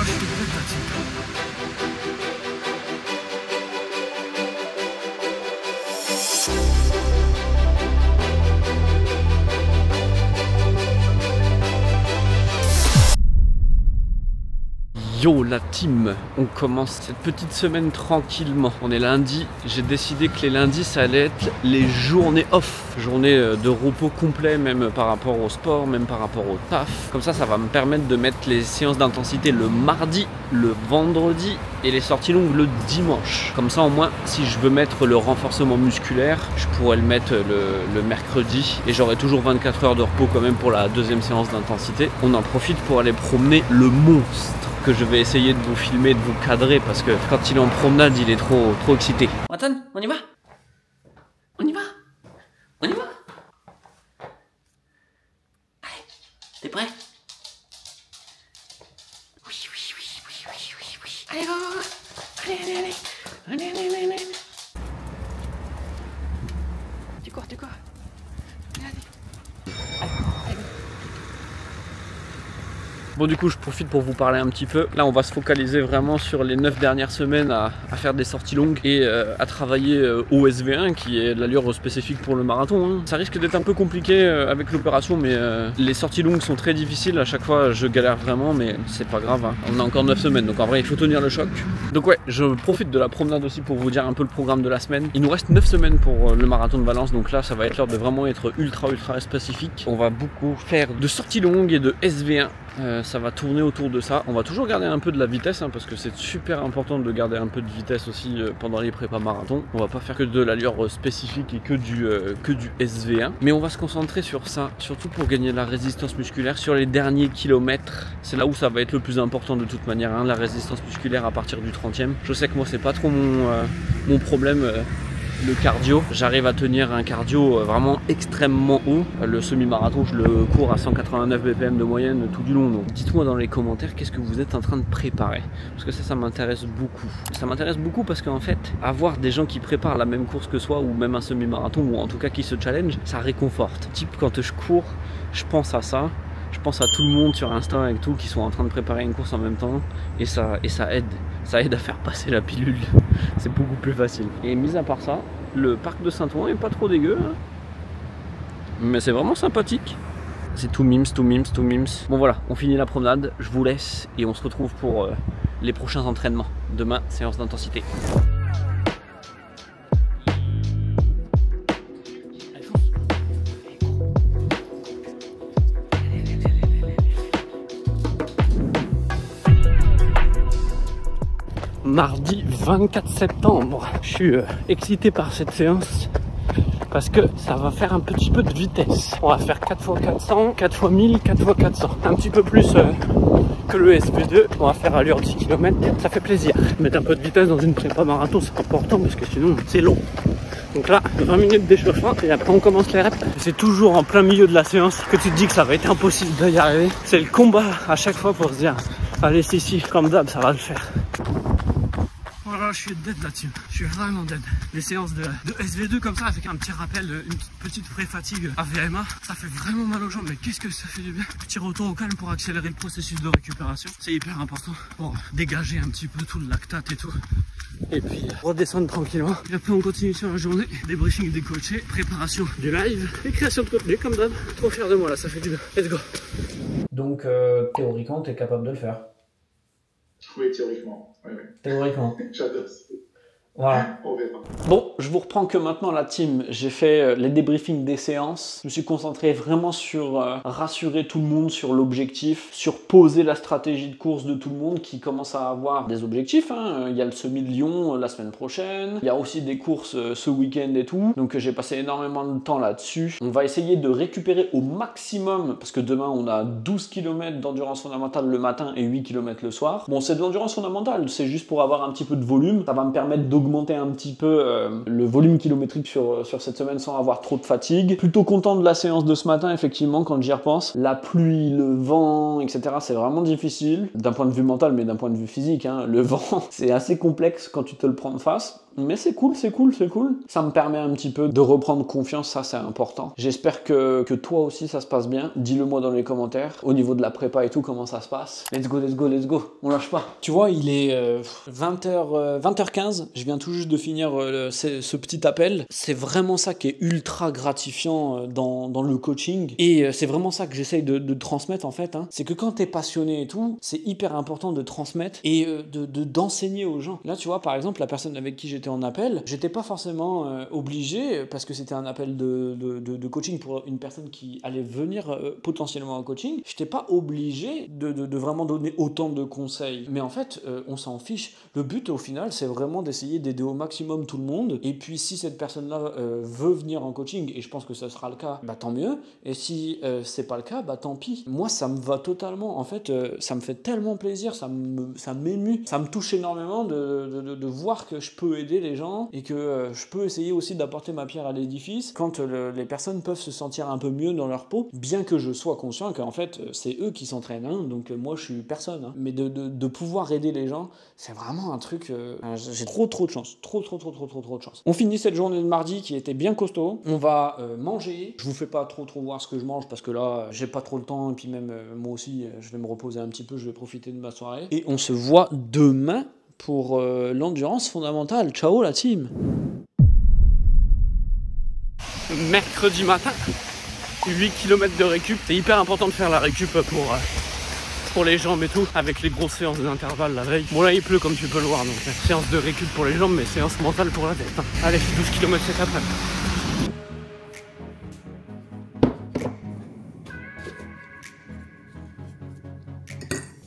je suis désolé de ta team. Yo la team, on commence cette petite semaine tranquillement. On est lundi, j'ai décidé que les lundis ça allait être les journées off. Journées de repos complet même par rapport au sport, même par rapport au taf. Comme ça va me permettre de mettre les séances d'intensité le mardi, le vendredi et les sorties longues le dimanche. Comme ça au moins si je veux mettre le renforcement musculaire, je pourrais le mettre le mercredi et j'aurai toujours 24 heures de repos quand même pour la deuxième séance d'intensité. On en profite pour aller promener le monstre que je vais essayer de vous filmer, de vous cadrer parce que quand il est en promenade, il est trop excité. Anton, on y va? On y va? On y va? Allez, t'es prêt? Oui. Allez, go! Allez. Allez. Tu cours. Allez. Bon du coup je profite pour vous parler un petit peu. Là on va se focaliser vraiment sur les 9 dernières semaines à faire des sorties longues et à travailler au SV1 qui est l'allure spécifique pour le marathon. Hein. Ça risque d'être un peu compliqué avec l'opération mais les sorties longues sont très difficiles. À chaque fois je galère vraiment mais c'est pas grave. Hein. On a encore 9 semaines donc en vrai il faut tenir le choc. Donc ouais, je profite de la promenade aussi pour vous dire un peu le programme de la semaine. Il nous reste 9 semaines pour le marathon de Valence donc là ça va être l'heure de vraiment être ultra spécifique. On va beaucoup faire de sorties longues et de SV1. Ça va tourner autour de ça. On va toujours garder un peu de la vitesse hein, parce que c'est super important de garder un peu de vitesse aussi pendant les prépas marathon. On va pas faire que de l'allure spécifique et que du SV1. Mais on va se concentrer sur ça, surtout pour gagner de la résistance musculaire sur les derniers kilomètres. C'est là où ça va être le plus important de toute manière, hein, la résistance musculaire à partir du 30e. Je sais que moi c'est pas trop mon problème. Le cardio, j'arrive à tenir un cardio vraiment extrêmement haut. Le semi-marathon, je le cours à 189 BPM de moyenne tout du long. Donc dites-moi dans les commentaires qu'est-ce que vous êtes en train de préparer. Parce que ça m'intéresse beaucoup. Ça m'intéresse beaucoup parce qu'en fait, avoir des gens qui préparent la même course que soi ou même un semi-marathon ou en tout cas qui se challenge, ça réconforte. Type quand je cours, je pense à ça. Je pense à tout le monde sur Insta et tout qui sont en train de préparer une course en même temps et ça aide. Ça aide à faire passer la pilule. C'est beaucoup plus facile. Et mis à part ça, le parc de Saint-Ouen est pas trop dégueu. Hein, mais c'est vraiment sympathique. C'est tout mims. Bon voilà, on finit la promenade. Je vous laisse et on se retrouve pour les prochains entraînements. Demain, séance d'intensité. Mardi 24 septembre. Je suis excité par cette séance parce que ça va faire un petit peu de vitesse. On va faire 4x400, 4x1000, 4x400. Un petit peu plus que le SP2. On va faire allure 10 km. Ça fait plaisir. Mettre un peu de vitesse dans une prépa marathon, c'est important parce que sinon c'est long. Donc là, 20 minutes d'échauffement et après on commence les reps. C'est toujours en plein milieu de la séance que tu te dis que ça va être impossible d'y arriver. C'est le combat à chaque fois pour se dire allez si, comme d'hab, ça va le faire. Voilà, je suis dead là-dessus. Je suis vraiment dead. Les séances de SV2 comme ça, avec un petit rappel, une petite pré-fatigue à VMA, ça fait vraiment mal aux jambes. Mais qu'est-ce que ça fait du bien. Petit retour au calme pour accélérer le processus de récupération. C'est hyper important pour dégager un petit peu tout le lactate et tout. Et puis redescendre tranquillement. Et après on continue sur la journée. Débriefing des coachés, préparation du live et création de contenu comme d'hab. Trop fier de moi là, ça fait du bien. Let's go. Donc théoriquement, tu es capable de le faire. Oui, théoriquement. Oui. Théoriquement. J'adore ça. Voilà. On verra. Bon, je vous reprends que maintenant la team. J'ai fait les débriefings des séances. Je me suis concentré vraiment sur rassurer tout le monde sur l'objectif, sur poser la stratégie de course de tout le monde qui commence à avoir des objectifs. Hein. Il y a le semi de Lyon la semaine prochaine. Il y a aussi des courses ce week-end et tout. Donc j'ai passé énormément de temps là-dessus. On va essayer de récupérer au maximum parce que demain on a 12 km d'endurance fondamentale le matin et 8 km le soir. Bon, c'est de l'endurance fondamentale. C'est juste pour avoir un petit peu de volume. Ça va me permettre d'augmenter un petit peu le volume kilométrique sur cette semaine sans avoir trop de fatigue. Plutôt content de la séance de ce matin, effectivement, quand j'y repense. La pluie, le vent, etc., c'est vraiment difficile, d'un point de vue mental, mais d'un point de vue physique. Hein. Le vent, c'est assez complexe quand tu te le prends de face. Mais c'est cool, c'est cool, c'est cool. Ça me permet un petit peu de reprendre confiance, ça c'est important. J'espère que toi aussi ça se passe bien. Dis-le moi dans les commentaires. Au niveau de la prépa et tout, comment ça se passe. Let's go, let's go, let's go. On lâche pas. Tu vois, il est 20h15. Je viens tout juste de finir ce petit appel. C'est vraiment ça qui est ultra gratifiant dans le coaching. Et c'est vraiment ça que j'essaye de transmettre en fait. Hein. C'est que quand t'es passionné et tout, c'est hyper important de transmettre et d'enseigner aux gens. Là, tu vois, par exemple, la personne avec qui j'étais en appel, j'étais pas forcément obligé, parce que c'était un appel de coaching pour une personne qui allait venir potentiellement en coaching, j'étais pas obligé de vraiment donner autant de conseils. Mais en fait, on s'en fiche. Le but, au final, c'est vraiment d'essayer d'aider au maximum tout le monde. Et puis, si cette personne-là veut venir en coaching, et je pense que ce sera le cas, bah tant mieux. Et si c'est pas le cas, bah tant pis. Moi, ça me va totalement. En fait, ça me fait tellement plaisir, ça m'émue, ça me touche énormément de voir que je peux aider les gens et que je peux essayer aussi d'apporter ma pierre à l'édifice quand les personnes peuvent se sentir un peu mieux dans leur peau, bien que je sois conscient qu'en fait, c'est eux qui s'entraînent, hein, donc moi, je suis personne. Hein. Mais de pouvoir aider les gens, c'est vraiment un truc... j'ai trop de chance. Trop de chance. On finit cette journée de mardi qui était bien costaud. On va manger. Je vous fais pas trop voir ce que je mange parce que là, j'ai pas trop le temps et puis même moi aussi, je vais me reposer un petit peu, je vais profiter de ma soirée. Et on se voit demain pour l'endurance fondamentale. Ciao la team. Mercredi matin, 8 km de récup. C'est hyper important de faire la récup pour les jambes et tout, avec les grosses séances d'intervalle la veille. Bon là il pleut comme tu peux le voir, donc séance de récup pour les jambes, mais séance mentale pour la tête. Hein. Allez, 12 km cet après-midi.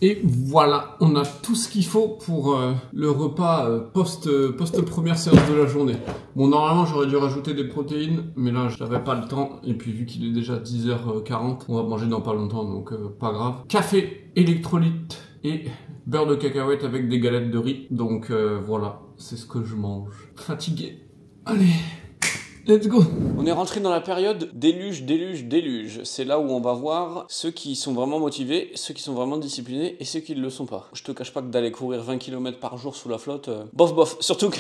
Et voilà, on a tout ce qu'il faut pour le repas post première séance de la journée. Bon, normalement, j'aurais dû rajouter des protéines, mais là, je n'avais pas le temps. Et puis, vu qu'il est déjà 10h40, on va manger dans pas longtemps, donc pas grave. Café, électrolyte et beurre de cacahuète avec des galettes de riz. Donc voilà, c'est ce que je mange. Fatigué. Allez. Let's go. On est rentré dans la période déluge. C'est là où on va voir ceux qui sont vraiment motivés, ceux qui sont vraiment disciplinés et ceux qui ne le sont pas. Je te cache pas que d'aller courir 20 km par jour sous la flotte, bof. Surtout que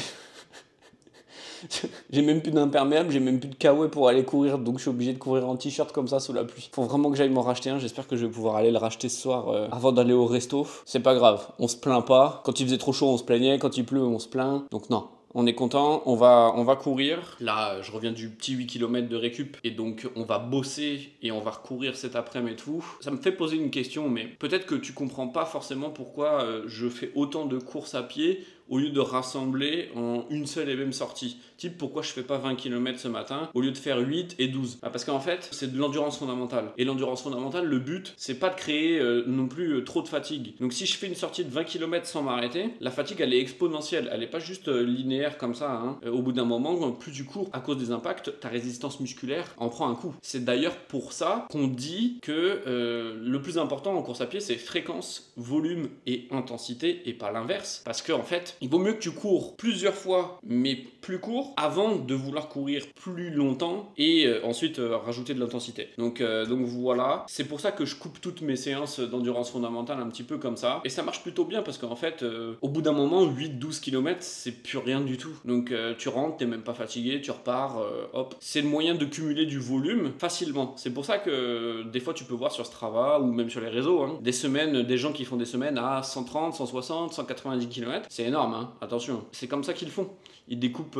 j'ai même plus d'imperméable, j'ai même plus de kawaii pour aller courir, donc je suis obligé de courir en t-shirt comme ça sous la pluie. Faut vraiment que j'aille m'en racheter un, j'espère que je vais pouvoir aller le racheter ce soir avant d'aller au resto. C'est pas grave, on se plaint pas. Quand il faisait trop chaud, on se plaignait, quand il pleut, on se plaint. Donc non. On est content, on va courir. Là, je reviens du petit 8 km de récup et donc on va bosser et on va recourir cet après-midi et tout. Ça me fait poser une question, mais peut-être que tu comprends pas forcément pourquoi je fais autant de courses à pied au lieu de rassembler en une seule et même sortie. Type, pourquoi je fais pas 20 km ce matin au lieu de faire 8 et 12 ? Parce qu'en fait, c'est de l'endurance fondamentale. Et l'endurance fondamentale, le but, c'est pas de créer non plus trop de fatigue. Donc si je fais une sortie de 20 km sans m'arrêter, la fatigue, elle est exponentielle. Elle est pas juste linéaire comme ça. Hein. Au bout d'un moment, plus tu cours, à cause des impacts, ta résistance musculaire en prend un coup. C'est d'ailleurs pour ça qu'on dit que le plus important en course à pied, c'est fréquence, volume et intensité, et pas l'inverse. Parce que en fait, il vaut mieux que tu cours plusieurs fois, mais plus court, avant de vouloir courir plus longtemps et ensuite rajouter de l'intensité. Donc voilà, c'est pour ça que je coupe toutes mes séances d'endurance fondamentale un petit peu comme ça. Et ça marche plutôt bien parce qu'en fait, au bout d'un moment, 8-12 km, c'est plus rien du tout. Donc tu rentres, t'es même pas fatigué, tu repars, hop. C'est le moyen de cumuler du volume facilement. C'est pour ça que des fois, tu peux voir sur Strava ou même sur les réseaux, hein, des semaines, des gens qui font des semaines à 130, 160, 190 km. C'est énorme. Hein. Attention, c'est comme ça qu'ils font. Ils découpent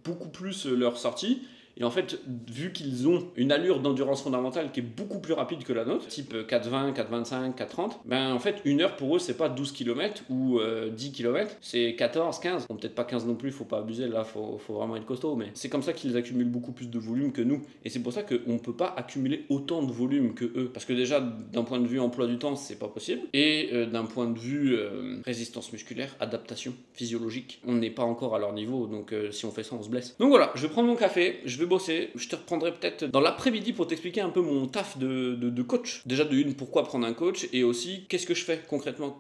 beaucoup plus leurs sorties. Et en fait, vu qu'ils ont une allure d'endurance fondamentale qui est beaucoup plus rapide que la nôtre, type 4,20, 4,25, 4,30, ben en fait, une heure pour eux, c'est pas 12 km ou 10 km, c'est 14, 15. Bon, peut-être pas 15 non plus, faut pas abuser, là, faut vraiment être costaud, mais c'est comme ça qu'ils accumulent beaucoup plus de volume que nous. Et c'est pour ça qu'on peut pas accumuler autant de volume que eux. Parce que déjà, d'un point de vue emploi du temps, c'est pas possible. Et d'un point de vue résistance musculaire, adaptation physiologique, on n'est pas encore à leur niveau, donc si on fait ça, on se blesse. Donc voilà, je vais prendre mon café, je vais bosser, je te reprendrai peut-être dans l'après-midi pour t'expliquer un peu mon taf de coach. Déjà de une, pourquoi prendre un coach, et aussi qu'est-ce que je fais concrètement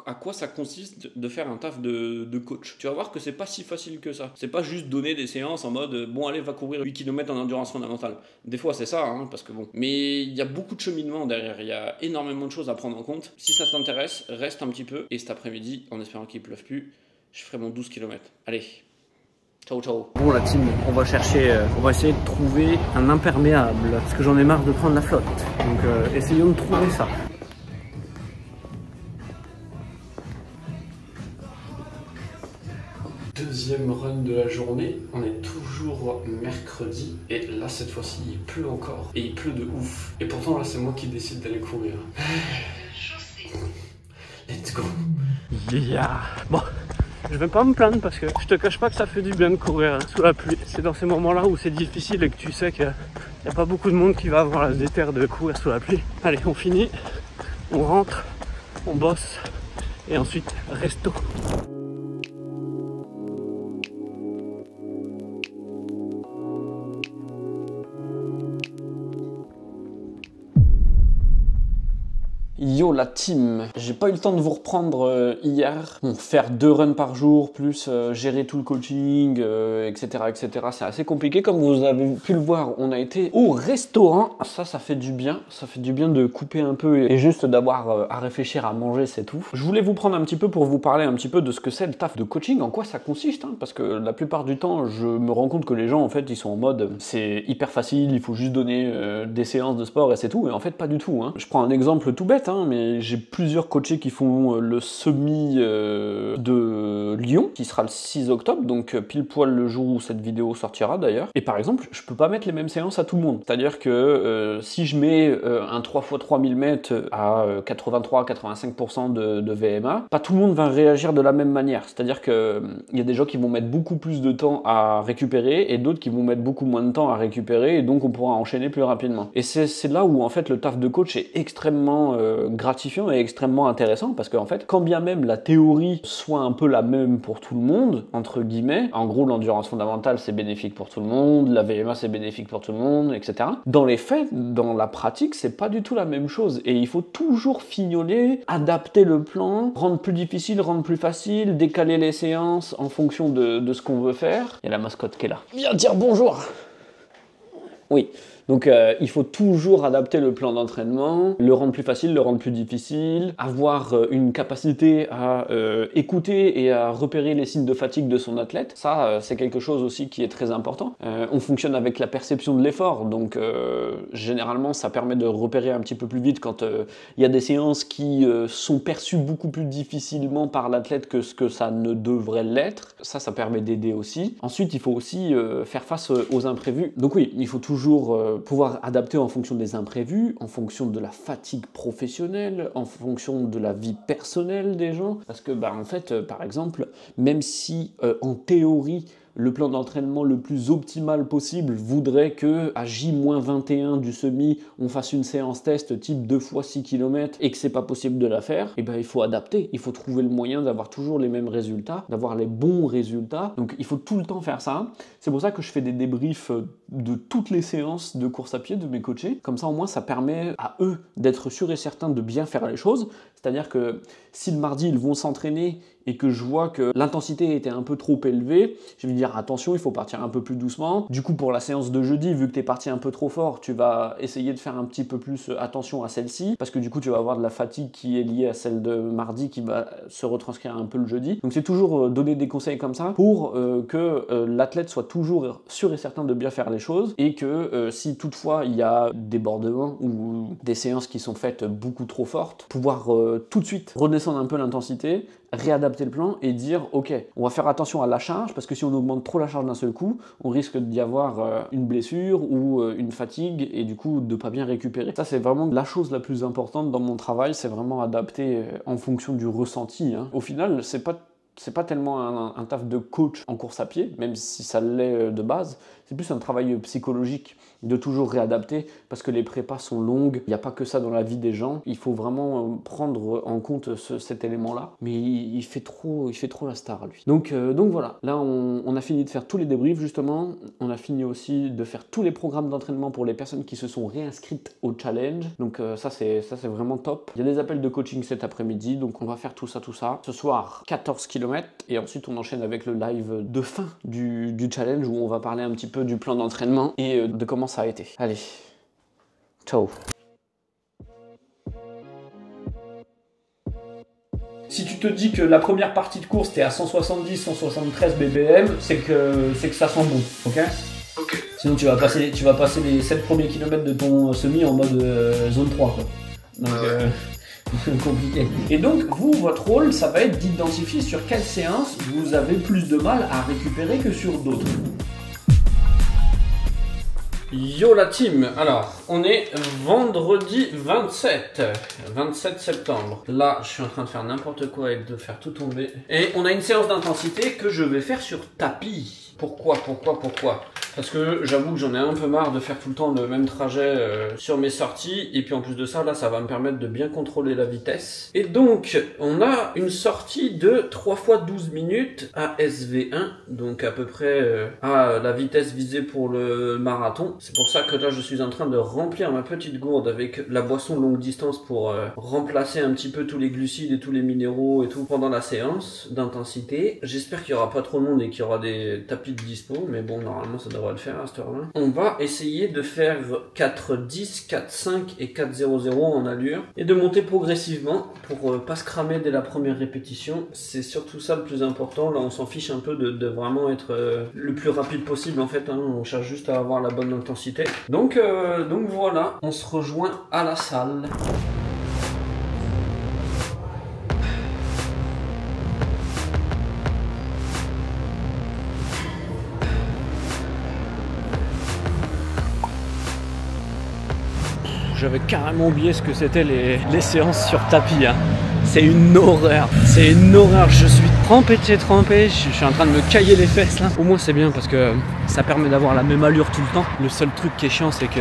à quoi ça consiste de faire un taf de coach. Tu vas voir que c'est pas si facile que ça. C'est pas juste donner des séances en mode bon allez va courir 8 km en endurance fondamentale. Des fois c'est ça, hein, parce que bon. Mais il y a beaucoup de cheminement derrière, il y a énormément de choses à prendre en compte. Si ça t'intéresse, reste un petit peu, et cet après-midi, en espérant qu'il pleuve plus, je ferai mon 12 km. Allez, Ciao ciao. Bon la team, on va essayer de trouver un imperméable parce que j'en ai marre de prendre la flotte. Donc essayons de trouver ça. Deuxième run de la journée, on est toujours mercredi et là cette fois-ci il pleut encore et il pleut de ouf. Et pourtant là c'est moi qui décide d'aller courir. Let's go. Yeah. Bon. Je vais pas me plaindre parce que je te cache pas que ça fait du bien de courir sous la pluie. C'est dans ces moments-là où c'est difficile et que tu sais qu'il n'y a pas beaucoup de monde qui va avoir la déterre de courir sous la pluie. Allez, on finit, on rentre, on bosse et ensuite resto. Yo la team, j'ai pas eu le temps de vous reprendre hier. Bon, faire 2 runs par jour, plus gérer tout le coaching, etc. C'est assez compliqué. Comme vous avez pu le voir, on a été au restaurant. Ça fait du bien. Ça fait du bien de couper un peu et juste d'avoir à réfléchir à manger, c'est tout. Je voulais vous prendre un petit peu pour vous parler un petit peu de ce que c'est le taf de coaching, en quoi ça consiste. Hein, parce que la plupart du temps, je me rends compte que les gens, en fait, ils sont en mode c'est hyper facile, il faut juste donner des séances de sport et c'est tout. Et en fait, pas du tout. Hein. Je prends un exemple tout bête. Mais j'ai plusieurs coachés qui font le semi de Lyon, qui sera le 6 octobre, donc pile poil le jour où cette vidéo sortira d'ailleurs. Et par exemple, je peux pas mettre les mêmes séances à tout le monde. C'est-à-dire que si je mets un 3x3000 mètres à 83-85% de VMA, pas tout le monde va réagir de la même manière. C'est-à-dire que il y a des gens qui vont mettre beaucoup plus de temps à récupérer et d'autres qui vont mettre beaucoup moins de temps à récupérer et donc on pourra enchaîner plus rapidement. Et c'est là où en fait le taf de coach est extrêmement gratifiant et extrêmement intéressant parce qu'en fait, quand bien même la théorie soit un peu la même pour tout le monde, entre guillemets, en gros l'endurance fondamentale c'est bénéfique pour tout le monde, la VMA c'est bénéfique pour tout le monde, etc. Dans les faits, dans la pratique, c'est pas du tout la même chose et il faut toujours fignoler, adapter le plan, rendre plus difficile, rendre plus facile, décaler les séances en fonction de ce qu'on veut faire. Il y a la mascotte qui est là. Viens dire bonjour. Oui. Donc il faut toujours adapter le plan d'entraînement, le rendre plus facile, le rendre plus difficile, avoir une capacité à écouter et à repérer les signes de fatigue de son athlète. Ça, c'est quelque chose aussi qui est très important. On fonctionne avec la perception de l'effort, donc généralement ça permet de repérer un petit peu plus vite quand il y a des séances qui sont perçues beaucoup plus difficilement par l'athlète que ce que ça ne devrait l'être. Ça permet d'aider aussi. Ensuite, il faut aussi faire face aux imprévus. Donc oui, il faut toujours pouvoir adapter en fonction des imprévus, en fonction de la fatigue professionnelle, en fonction de la vie personnelle des gens. Parce que, en fait, par exemple, même si en théorie, le plan d'entraînement le plus optimal possible voudrait que à J-21 du semi, on fasse une séance test type 2 fois 6 km et que c'est pas possible de la faire, et il faut adapter, il faut trouver le moyen d'avoir toujours les mêmes résultats, d'avoir les bons résultats. Donc il faut tout le temps faire ça. C'est pour ça que je fais des débriefs de toutes les séances de course à pied de mes coachés. Comme ça au moins ça permet à eux d'être sûrs et certains de bien faire les choses. C'est-à-dire que si le mardi ils vont s'entraîner et que je vois que l'intensité était un peu trop élevée, je vais dire attention, il faut partir un peu plus doucement. Du coup, pour la séance de jeudi, vu que tu es parti un peu trop fort, tu vas essayer de faire un petit peu plus attention à celle-ci, parce que du coup, tu vas avoir de la fatigue qui est liée à celle de mardi qui va se retranscrire un peu le jeudi. Donc c'est toujours donner des conseils comme ça pour que l'athlète soit toujours sûr et certain de bien faire les choses et que si toutefois il y a des débordements ou des séances qui sont faites beaucoup trop fortes, pouvoir tout de suite redescendre un peu l'intensité, réadapter le plan et dire ok, on va faire attention à la charge parce que si on augmente trop la charge d'un seul coup, on risque d'y avoir une blessure ou une fatigue et du coup de pas bien récupérer. Ça c'est vraiment la chose la plus importante dans mon travail, c'est vraiment adapter en fonction du ressenti. Hein. Au final, c'est pas tellement un taf de coach en course à pied, même si ça l'est de base, c'est plus un travail psychologique de toujours réadapter parce que les prépas sont longues, il n'y a pas que ça dans la vie des gens, il faut vraiment prendre en compte cet élément-là, mais il fait trop la star lui. Donc voilà, là on a fini de faire tous les débriefs justement, on a fini aussi de faire tous les programmes d'entraînement pour les personnes qui se sont réinscrites au challenge, donc ça c'est vraiment top. Il y a des appels de coaching cet après-midi, donc on va faire tout ça. Ce soir, 14 km et ensuite on enchaîne avec le live de fin du challenge où on va parler un petit peu du plan d'entraînement et de comment ça a été. Allez, ciao. Si tu te dis que la première partie de course t'es à 170, 173 bbm, c'est que ça sent bon, ok? Ok. Sinon tu vas passer les 7 premiers kilomètres de ton semi en mode zone 3 quoi. Donc compliqué. Et donc vous, votre rôle, ça va être d'identifier sur quelle séance vous avez plus de mal à récupérer que sur d'autres. Yo la team, alors on est vendredi 27 septembre. Là je suis en train de faire n'importe quoi et de faire tout tomber. Et on a une séance d'intensité que je vais faire sur tapis. Pourquoi? Parce que j'avoue que j'en ai un peu marre de faire tout le temps le même trajet sur mes sorties. Et puis en plus de ça, là, ça va me permettre de bien contrôler la vitesse. Et donc, on a une sortie de 3 fois 12 minutes à SV1. Donc à peu près à la vitesse visée pour le marathon. C'est pour ça que là, je suis en train de remplir ma petite gourde avec la boisson longue distance pour remplacer un petit peu tous les glucides et tous les minéraux et tout pendant la séance d'intensité. J'espère qu'il n'y aura pas trop de monde et qu'il y aura des tapis de dispo. Mais bon, normalement, ça devrait le faire à cette heure-là. On va essayer de faire 4-10, 4-5 et 4-0-0 en allure et de monter progressivement pour pas se cramer dès la première répétition. C'est surtout ça le plus important. Là, on s'en fiche un peu de vraiment être le plus rapide possible en fait. Hein. On cherche juste à avoir la bonne intensité. Donc voilà, on se rejoint à la salle. J'avais carrément oublié ce que c'était les séances sur tapis. Hein. C'est une horreur. C'est une horreur. Je suis trempé de chez trempé. Je suis en train de me cailler les fesses là. Au moins c'est bien parce que ça permet d'avoir la même allure tout le temps. Le seul truc qui est chiant c'est que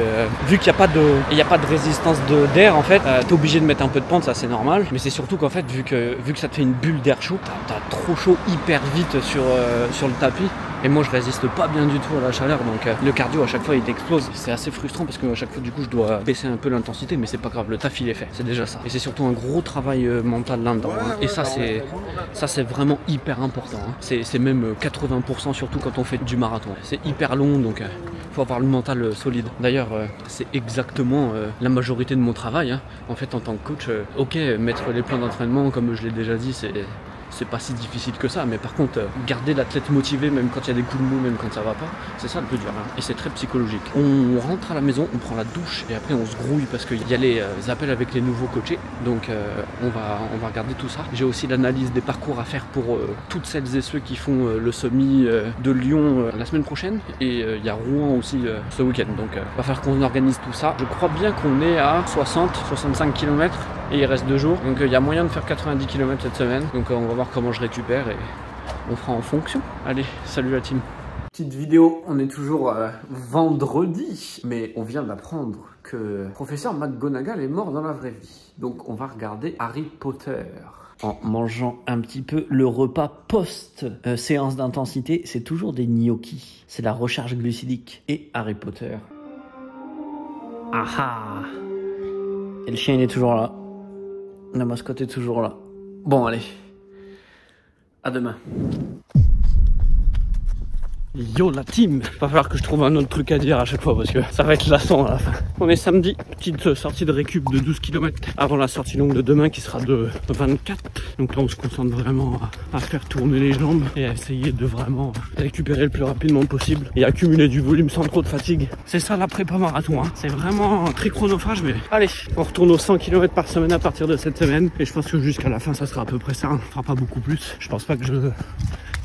vu qu'il n'y a pas de résistance d'air en fait, t'es obligé de mettre un peu de pente, ça c'est normal. Mais c'est surtout qu'en fait vu que ça te fait une bulle d'air chaud, t'as trop chaud hyper vite sur le tapis. Et moi je résiste pas bien du tout à la chaleur, donc le cardio à chaque fois il explose. C'est assez frustrant parce que à chaque fois du coup je dois baisser un peu l'intensité, mais c'est pas grave, le taf il est fait, c'est déjà ça. Et c'est surtout un gros travail mental là-dedans. Hein. Et ça c'est vraiment hyper important. Hein. C'est même 80% surtout quand on fait du marathon. C'est hyper long, donc faut avoir le mental solide. D'ailleurs c'est exactement la majorité de mon travail. Hein. En fait en tant que coach, ok, mettre les plans d'entraînement comme je l'ai déjà dit, c'est pas si difficile que ça, mais par contre garder l'athlète motivé même quand il y a des coups de mou, même quand ça va pas, c'est ça le plus dur hein. Et c'est très psychologique. On rentre à la maison, on prend la douche et après on se grouille parce qu'il y a les appels avec les nouveaux coachés, donc on va regarder tout ça. J'ai aussi l'analyse des parcours à faire pour toutes celles et ceux qui font le semi de Lyon la semaine prochaine, et il y a Rouen aussi ce week-end, donc va falloir qu'on organise tout ça. Je crois bien qu'on est à 60-65 km et il reste 2 jours, donc il y a moyen de faire 90 km cette semaine, donc on va voir comment je récupère et on fera en fonction. Allez, salut la team. Petite vidéo, on est toujours vendredi, mais on vient d'apprendre que professeur McGonagall est mort dans la vraie vie. Donc on va regarder Harry Potter. En mangeant un petit peu le repas post-séance d'intensité, c'est toujours des gnocchis. C'est la recharge glucidique. Et Harry Potter. Ah. Et le chien il est toujours là. La mascotte est toujours là. Bon allez. À demain. Yo la team, va falloir que je trouve un autre truc à dire à chaque fois parce que ça va être lassant à la fin. On est samedi, petite sortie de récup de 12 km avant la sortie longue de demain qui sera de 24. Donc là on se concentre vraiment à faire tourner les jambes et à essayer de vraiment récupérer le plus rapidement possible et accumuler du volume sans trop de fatigue. C'est ça la prépa marathon, hein. C'est vraiment très chronophage, mais allez, on retourne aux 100 km par semaine à partir de cette semaine et je pense que jusqu'à la fin ça sera à peu près ça, on fera pas beaucoup plus. Je pense pas que je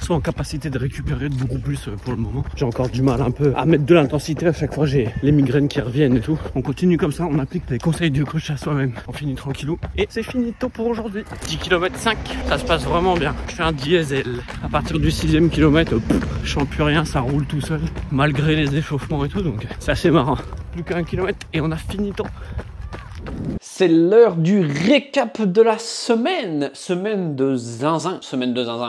sois en capacité de récupérer beaucoup plus pour le moment. J'ai encore du mal un peu à mettre de l'intensité, à chaque fois j'ai les migraines qui reviennent et tout. On continue comme ça, on applique les conseils du coach à soi-même. On finit tranquillou et c'est finito pour aujourd'hui. 10 km 5, ça se passe vraiment bien. Je fais un diesel. À partir du 6e kilomètre, je sens plus rien, ça roule tout seul malgré les échauffements et tout, donc c'est assez marrant. Plus qu'un kilomètre et on a finito. C'est l'heure du récap de la semaine. Semaine de zinzin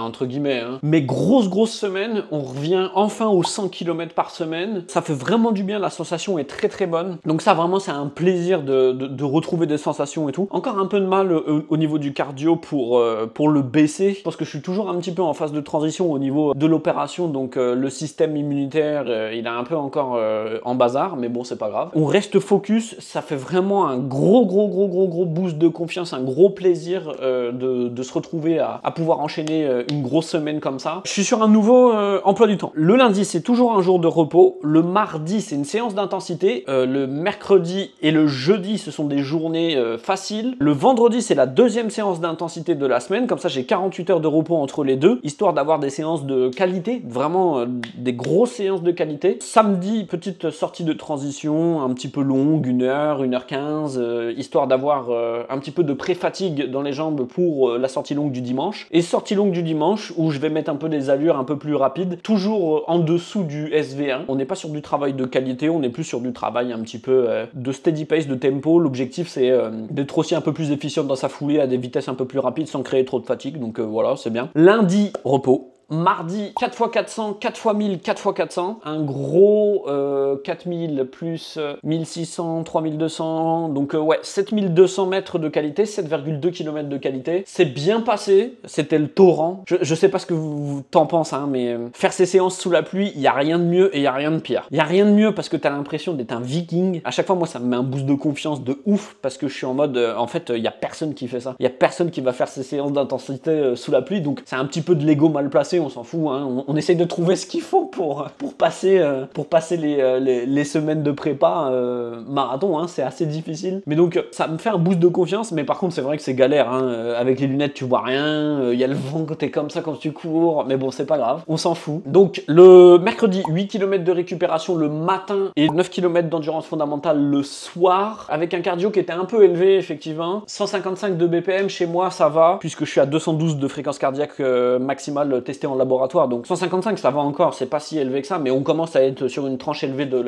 entre guillemets, hein. Mais grosse semaine, on revient enfin aux 100 km par semaine. Ça fait vraiment du bien, la sensation est très bonne. Donc ça vraiment c'est un plaisir de retrouver des sensations et tout. Encore un peu de mal au niveau du cardio pour le baisser. Je pense que je suis toujours un petit peu en phase de transition au niveau de l'opération. Donc le système immunitaire, il est un peu encore en bazar, mais bon c'est pas grave. On reste focus, ça fait vraiment un gros gros boost de confiance, un gros plaisir de se retrouver à pouvoir enchaîner une grosse semaine comme ça. Je suis sur un nouveau emploi du temps. Le lundi, c'est toujours un jour de repos. Le mardi, c'est une séance d'intensité. Le mercredi et le jeudi, ce sont des journées faciles. Le vendredi, c'est la deuxième séance d'intensité de la semaine. Comme ça, j'ai 48 heures de repos entre les deux, histoire d'avoir des séances de qualité, vraiment des grosses séances de qualité. Samedi, petite sortie de transition, un petit peu longue, 1h, 1h15, histoire d'avoir un petit peu de pré-fatigue dans les jambes pour la sortie longue du dimanche. Et sortie longue du dimanche, où je vais mettre un peu des allures un peu plus rapides, toujours en dessous du SV1. On n'est pas sur du travail de qualité, on est plus sur du travail un petit peu de steady pace, de tempo. L'objectif, c'est d'être aussi un peu plus efficient dans sa foulée à des vitesses un peu plus rapides sans créer trop de fatigue. Donc voilà, c'est bien. Lundi, repos. Mardi, 4x400, 4x1000, 4x400. Un gros 4000 plus 1600, 3200. Donc ouais, 7200 mètres de qualité, 7,2 km de qualité. C'est bien passé, c'était le torrent. Je sais pas ce que vous t'en pensez, hein, mais faire ces séances sous la pluie, il n'y a rien de mieux et il n'y a rien de pire. Il n'y a rien de mieux parce que tu as l'impression d'être un viking. À chaque fois, moi, ça me met un boost de confiance de ouf parce que je suis en mode, en fait, il n'y a personne qui fait ça. Il n'y a personne qui va faire ces séances d'intensité sous la pluie. Donc c'est un petit peu de l'ego mal placé. On s'en fout, hein. On essaye de trouver ce qu'il faut pour passer les semaines de prépa marathon, hein. C'est assez difficile. Mais donc, ça me fait un boost de confiance, mais par contre, c'est vrai que c'est galère, hein. Avec les lunettes, tu vois rien, il y a le vent quand t'es comme ça quand tu cours, mais bon, c'est pas grave, on s'en fout. Donc, le mercredi, 8 km de récupération le matin et 9 km d'endurance fondamentale le soir, avec un cardio qui était un peu élevé, effectivement. 155 de BPM, chez moi, ça va, puisque je suis à 212 de fréquence cardiaque maximale testée en laboratoire, donc 155 ça va encore, c'est pas si élevé que ça, mais on commence à être sur une tranche élevée de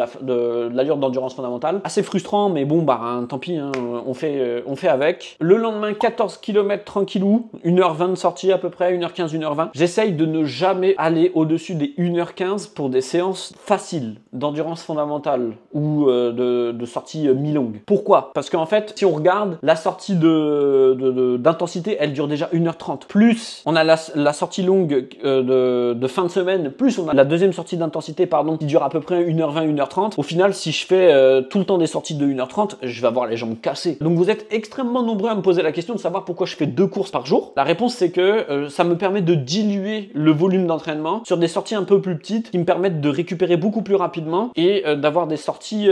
l'allure d'endurance fondamentale. Assez frustrant, mais bon, bah hein, tant pis, hein, on fait avec. Le lendemain, 14 km tranquillou, 1h20 de sortie à peu près, 1h15, 1h20. J'essaye de ne jamais aller au-dessus des 1h15 pour des séances faciles d'endurance fondamentale ou de sortie mi-longue. Pourquoi? Parce qu'en fait, si on regarde, la sortie d'intensité, elle dure déjà 1h30. Plus on a la sortie longue de fin de semaine, plus on a la deuxième sortie d'intensité, pardon, qui dure à peu près 1h20, 1h30. Au final, si je fais tout le temps des sorties de 1h30, je vais avoir les jambes cassées. Donc vous êtes extrêmement nombreux à me poser la question de savoir pourquoi je fais 2 courses par jour. La réponse, c'est que ça me permet de diluer le volume d'entraînement sur des sorties un peu plus petites qui me permettent de récupérer beaucoup plus rapidement et d'avoir des sorties,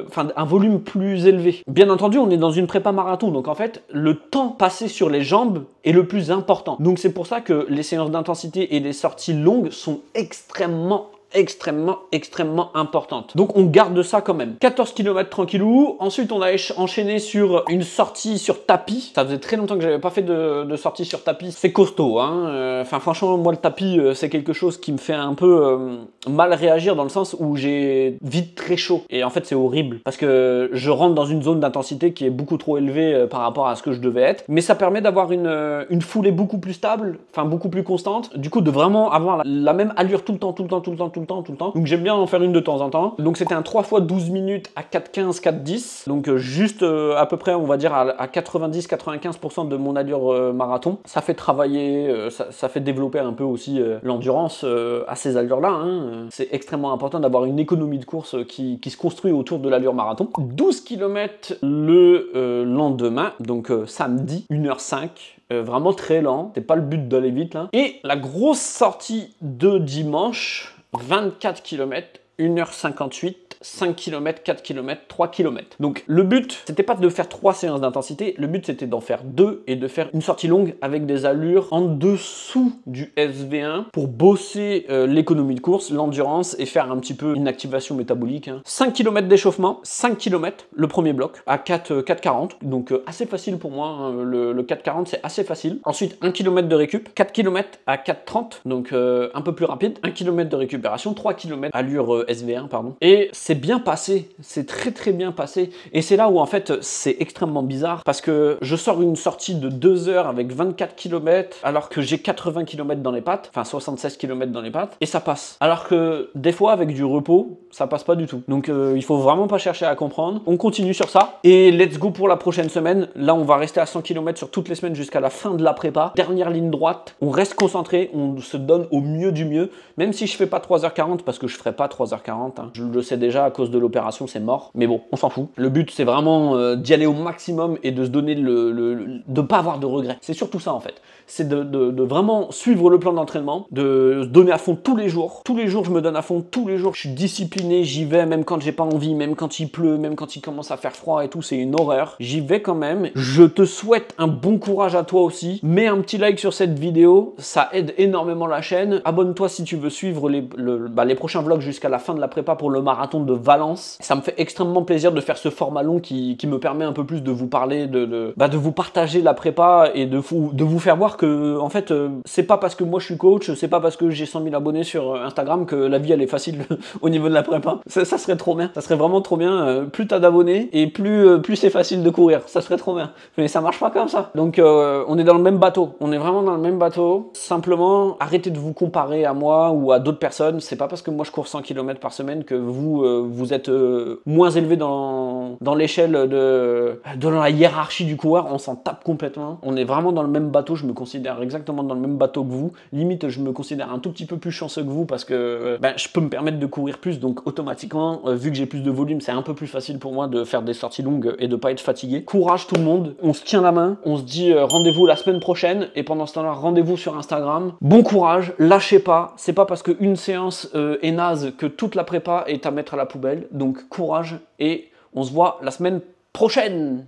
enfin un volume plus élevé. Bien entendu, on est dans une prépa marathon, donc en fait, le temps passé sur les jambes est le plus important. Donc c'est pour ça que les séances d'intensité et les sorties longues sont extrêmement importante. Donc on garde ça quand même. 14 km tranquillou. Ensuite on a enchaîné sur une sortie sur tapis. Ça faisait très longtemps que j'avais pas fait de sortie sur tapis. C'est costaud, hein. Enfin franchement, moi le tapis c'est quelque chose qui me fait un peu mal réagir, dans le sens où j'ai vite très chaud. Et en fait c'est horrible parce que je rentre dans une zone d'intensité qui est beaucoup trop élevée par rapport à ce que je devais être. Mais ça permet d'avoir une foulée beaucoup plus stable, enfin beaucoup plus constante. Du coup de vraiment avoir la même allure tout le temps. Donc j'aime bien en faire une de temps en temps. Donc c'était un 3 x 12 minutes à 4,15, 4,10. Donc juste à peu près, on va dire à 90-95% de mon allure marathon. Ça fait travailler, ça fait développer un peu aussi l'endurance à ces allures-là, hein. C'est extrêmement important d'avoir une économie de course qui se construit autour de l'allure marathon. 12 km le lendemain, donc samedi, 1h05. Vraiment très lent, c'est pas le but d'aller vite là. Et la grosse sortie de dimanche, 24 km, 1h58, 5 km, 4 km, 3 km. Donc le but, c'était pas de faire 3 séances d'intensité, le but c'était d'en faire 2 et de faire une sortie longue avec des allures en dessous du SV1 pour bosser l'économie de course, l'endurance et faire un petit peu une activation métabolique, hein. 5 km d'échauffement, 5 km le premier bloc à 4,40, donc assez facile pour moi, hein. Le 4,40 c'est assez facile. Ensuite 1 km de récup, 4 km à 4,30, donc un peu plus rapide, 1 km de récupération, 3 km allure SV1 pardon. Et c'est bien passé, c'est très bien passé. Et c'est là où en fait c'est extrêmement bizarre parce que je sors une sortie de 2 heures avec 24 km alors que j'ai 80 km dans les pattes, enfin 76 km dans les pattes, et ça passe. Alors que des fois avec du repos, ça passe pas du tout. Donc il faut vraiment pas chercher à comprendre. On continue sur ça et let's go pour la prochaine semaine. Là on va rester à 100 km sur toutes les semaines jusqu'à la fin de la prépa. Dernière ligne droite, on reste concentré, on se donne au mieux du mieux, même si je fais pas 3h40 parce que je ferai pas 3h40, hein. Je le sais déjà. déjà à cause de l'opération c'est mort. Mais bon, on s'en fout. Le but c'est vraiment d'y aller au maximum et de se donner de pas avoir de regrets. C'est surtout ça en fait. C'est de vraiment suivre le plan d'entraînement, de se donner à fond tous les jours. Tous les jours je me donne à fond, tous les jours je suis discipliné, j'y vais même quand j'ai pas envie, même quand il pleut, même quand il commence à faire froid et tout, c'est une horreur. J'y vais quand même. Je te souhaite un bon courage à toi aussi. Mets un petit like sur cette vidéo, ça aide énormément la chaîne. Abonne-toi si tu veux suivre les prochains vlogs jusqu'à la fin de la prépa pour le marathon de Valence. Ça me fait extrêmement plaisir de faire ce format long qui me permet un peu plus de vous parler, de vous partager la prépa et de vous faire voir que en fait c'est pas parce que moi je suis coach, c'est pas parce que j'ai 100 000 abonnés sur Instagram que la vie elle est facile au niveau de la prépa. Ça serait trop bien, ça serait vraiment trop bien. Plus t'as d'abonnés et plus c'est facile de courir, ça serait trop bien. Mais ça marche pas comme ça. Donc on est dans le même bateau, on est vraiment dans le même bateau. Simplement arrêtez de vous comparer à moi ou à d'autres personnes. C'est pas parce que moi je cours 100 km par semaine que vous êtes moins élevé dans l'échelle de la hiérarchie du coureur. On s'en tape complètement. On est vraiment dans le même bateau. Je me considère exactement dans le même bateau que vous. Limite, je me considère un tout petit peu plus chanceux que vous parce que je peux me permettre de courir plus. Donc automatiquement, vu que j'ai plus de volume, c'est un peu plus facile pour moi de faire des sorties longues et de pas être fatigué. Courage tout le monde. On se tient la main. On se dit rendez-vous la semaine prochaine. Et pendant ce temps-là, rendez-vous sur Instagram. Bon courage. Lâchez pas. C'est pas parce qu'une séance est naze que toute la prépa est à mettre à la poubelle. Donc courage et on se voit la semaine prochaine.